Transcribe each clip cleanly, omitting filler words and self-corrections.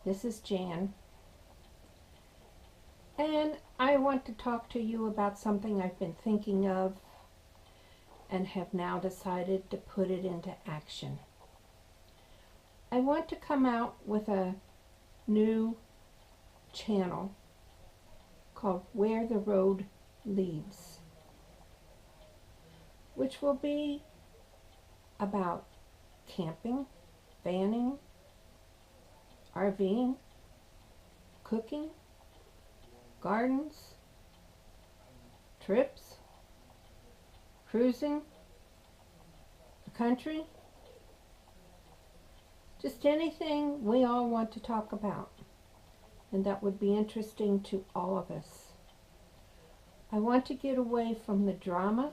This is Jan, and I want to talk to you about something I've been thinking of and have now decided to put it into action. I want to come out with a new channel called Where the Road Leads, which will be about camping, vanning, RVing, cooking, gardens, trips, cruising, the country, just anything we all want to talk about and that would be interesting to all of us. I want to get away from the drama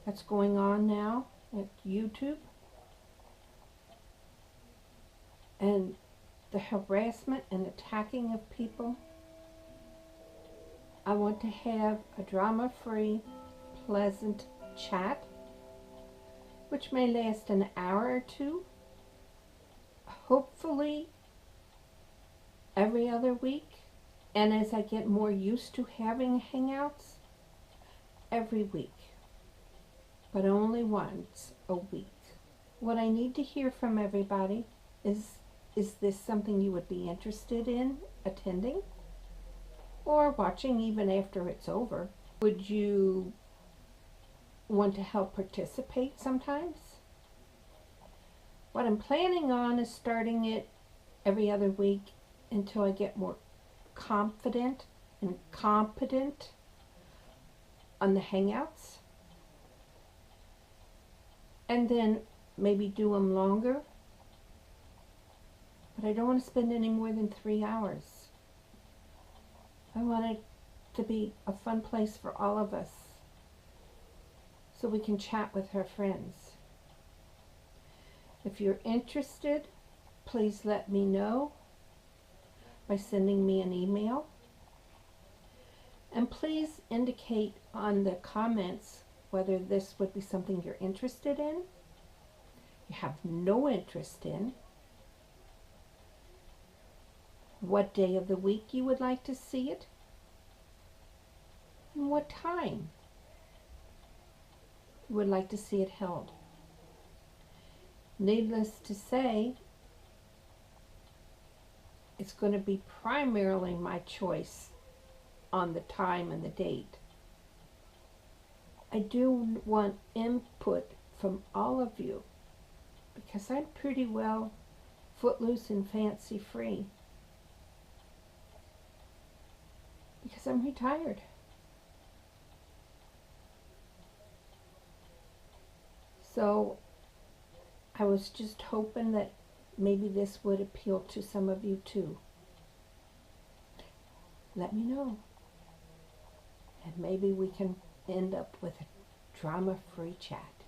that's going on now at YouTube and the harassment and attacking of people. I want to have a drama-free, pleasant chat, which may last an hour or two, hopefully every other week, and as I get more used to having hangouts, every week, but only once a week. What I need to hear from everybody is this something you would be interested in attending or watching even after it's over? Would you want to help participate sometimes? What I'm planning on is starting it every other week until I get more confident and competent on the hangouts, and then maybe do them longer, but I don't want to spend any more than 3 hours. I want it to be a fun place for all of us so we can chat with our friends. If you're interested, please let me know by sending me an email. And please indicate on the comments whether this would be something you're interested in, you have no interest in, what day of the week you would like to see it, and what time you would like to see it held. Needless to say, it's going to be primarily my choice on the time and the date. I do want input from all of you because I'm pretty well footloose and fancy free because I'm retired. So I was just hoping that maybe this would appeal to some of you too. Let me know. And maybe we can end up with a drama-free chat.